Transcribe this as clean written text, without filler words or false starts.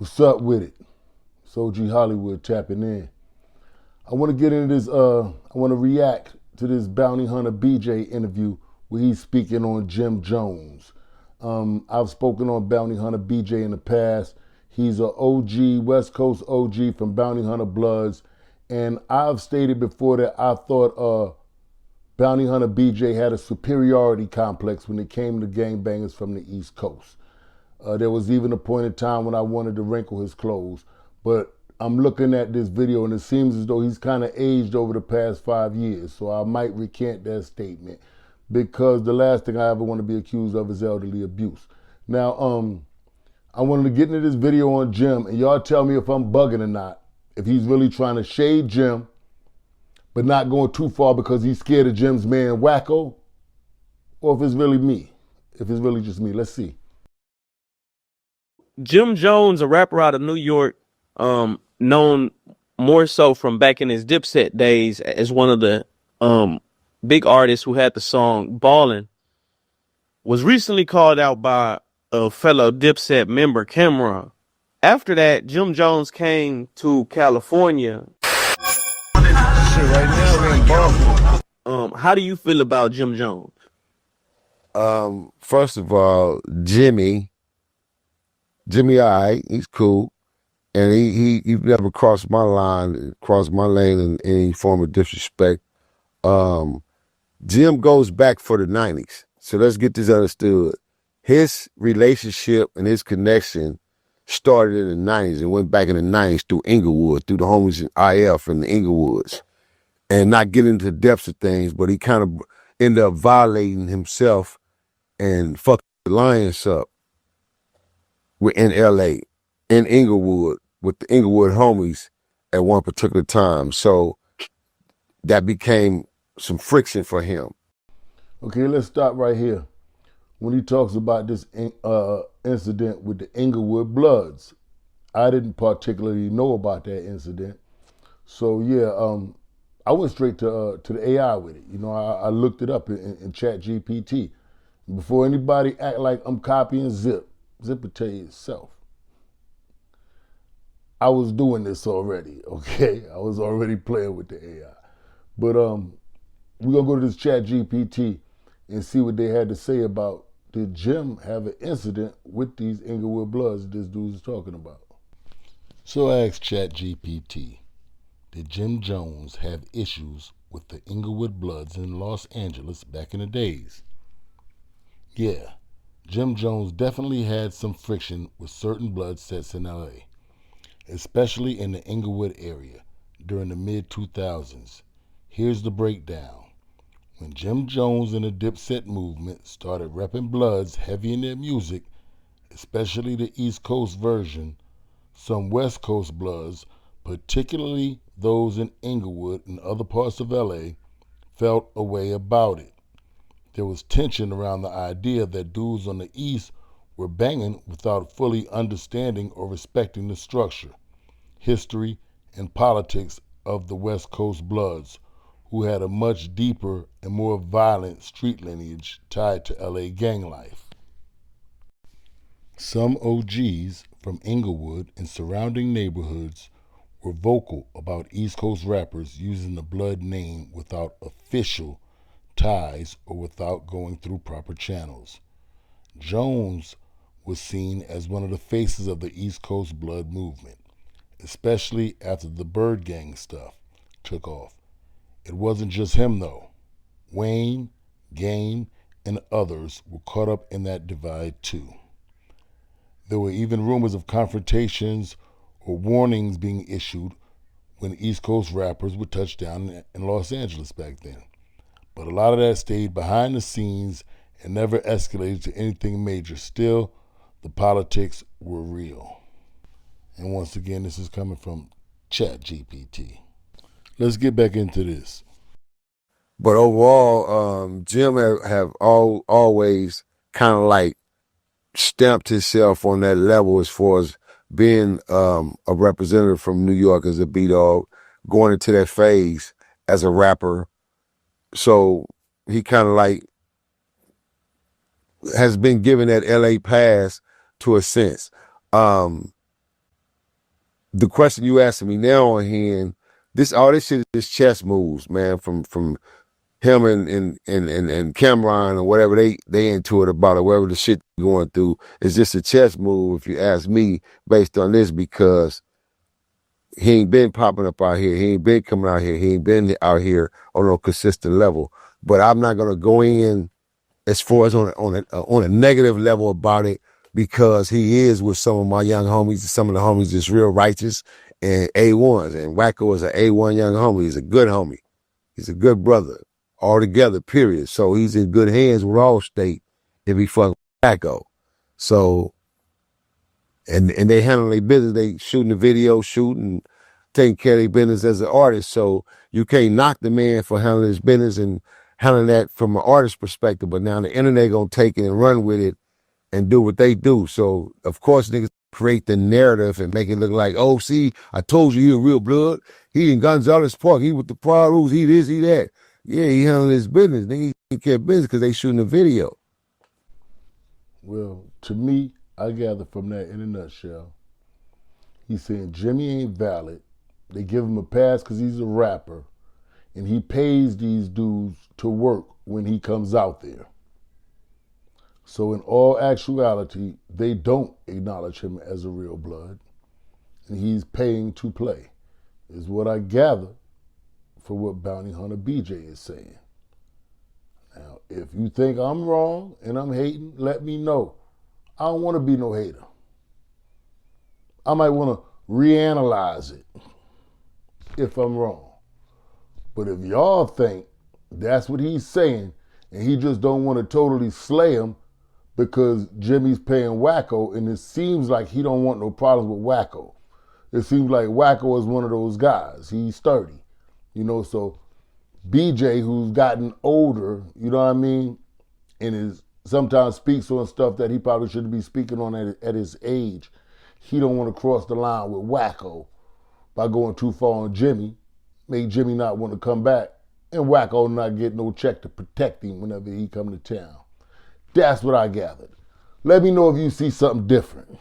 What's up with it? It's OG Hollywood tapping in. I want to get into this, I want to react to this Bountyhunter BJ interview where he's speaking on Jim Jones. I've spoken on Bountyhunter BJ in the past. He's a OG, West Coast OG from Bountyhunter Bloods. And I've stated before that I thought Bountyhunter BJ had a superiority complex when it came to gangbangers from the East Coast. There was even a point in time when I wanted to wrinkle his clothes. But I'm looking at this video and it seems as though he's kind of aged over the past 5 years. So I might recant that statement because the last thing I ever want to be accused of is elderly abuse. Now, I wanted to get into this video on Jim and y'all tell me if I'm bugging or not. If he's really trying to shade Jim, but not going too far because he's scared of Jim's man Wacko, or if it's really me. If it's really just me. Let's see. Jim Jones, a rapper out of New York, known more so from back in his Dipset days as one of the big artists who had the song Ballin', was recently called out by a fellow Dipset member, Cameron. After that, Jim Jones came to California. Shit, right now we're in Boston. How do you feel about Jim Jones? First of all, Jimmy, all right, he's cool. And he never crossed my line, crossed my lane in any form of disrespect. Jim goes back for the 90s. So let's get this understood. His relationship and his connection started in the 90s and went back in the 90s through Inglewood, through the homies in IF and the Inglewoods. And not get into the depths of things, but he kind of ended up violating himself and fucked the Lions up in LA, in Inglewood, with the Inglewood homies at one particular time. So that became some friction for him. Okay, let's stop right here. When he talks about this incident with the Inglewood Bloods, I didn't particularly know about that incident. So yeah, I went straight to the AI with it. You know, I looked it up in Chat GPT. Before anybody act like I'm copying Zip will tell you itself. I was doing this already, okay? I was already playing with the AI. But we're gonna go to this Chat GPT and see what they had to say about, did Jim have an incident with these Inglewood Bloods this dude's talking about? So I asked Chat GPT, did Jim Jones have issues with the Inglewood Bloods in Los Angeles back in the days? Yeah, Jim Jones definitely had some friction with certain blood sets in LA, especially in the Inglewood area during the mid-2000s. Here's the breakdown. When Jim Jones and the Dipset movement started repping Bloods heavy in their music, especially the East Coast version, some West Coast Bloods, particularly those in Inglewood and other parts of LA, felt a way about it. There was tension around the idea that dudes on the East were banging without fully understanding or respecting the structure, history, and politics of the West Coast Bloods, who had a much deeper and more violent street lineage tied to LA gang life. Some OGs from Inglewood and surrounding neighborhoods were vocal about East Coast rappers using the Blood name without official ties or without going through proper channels. Jones was seen as one of the faces of the East Coast Blood movement, especially after the Bird Gang stuff took off. It wasn't just him though. Wayne, Game, and others were caught up in that divide too. There were even rumors of confrontations or warnings being issued when East Coast rappers would touch down in Los Angeles back then. But a lot of that stayed behind the scenes and never escalated to anything major. Still, the politics were real. And once again, this is coming from ChatGPT. Let's get back into this. But overall, Jim have always kind of like stamped himself on that level as far as being a representative from New York as a B-Dog, going into that phase as a rapper. So he kind of like has been given that LA pass to a sense. the question you asking me now on hand, all this shit is chess moves, man, from him and Cameron or whatever they into it about it, whatever the shit going through. It's just a chess move, if you ask me, based on this, because he ain't been popping up out here. He ain't been coming out here. He ain't been out here on a consistent level. But I'm not gonna go in as far as on a negative level about it, because he is with some of my young homies. Some of the homies is real righteous and A1s. And Wacko is an A1 young homie. He's a good homie. He's a good brother altogether, period. So he's in good hands with Allstate if he fuck Wacko. So, and they handle their business. They shooting the video, shooting, taking care of their business as an artist. So you can't knock the man for handling his business and handling that from an artist perspective. But now the internet gonna take it and run with it and do what they do. So of course niggas create the narrative and make it look like, oh, see, I told you he a real blood. He in Gonzalez Park. He with the Pirus. He this, he that. Yeah, he handling his business. Nigga, he take care of business because they shooting a video. Well, to me, I gather from that in a nutshell, he's saying Jimmy ain't valid. They give him a pass because he's a rapper, and he pays these dudes to work when he comes out there. So in all actuality, they don't acknowledge him as a real blood, and he's paying to play, is what I gather for what Bountyhunter BJ is saying. Now, if you think I'm wrong and I'm hating, let me know. I don't want to be no hater. I might want to reanalyze it if I'm wrong. But if y'all think that's what he's saying and he just don't want to totally slay him because Jimmy's paying Wacko, and it seems like he don't want no problems with Wacko. It seems like Wacko is one of those guys. He's sturdy. So BJ, who's gotten older, you know what I mean, and is sometimes speaks on stuff that he probably shouldn't be speaking on at his age. He don't want to cross the line with Wacko by going too far on Jimmy, make Jimmy not want to come back, and Wacko not get no check to protect him whenever he come to town. That's what I gathered. Let me know if you see something different.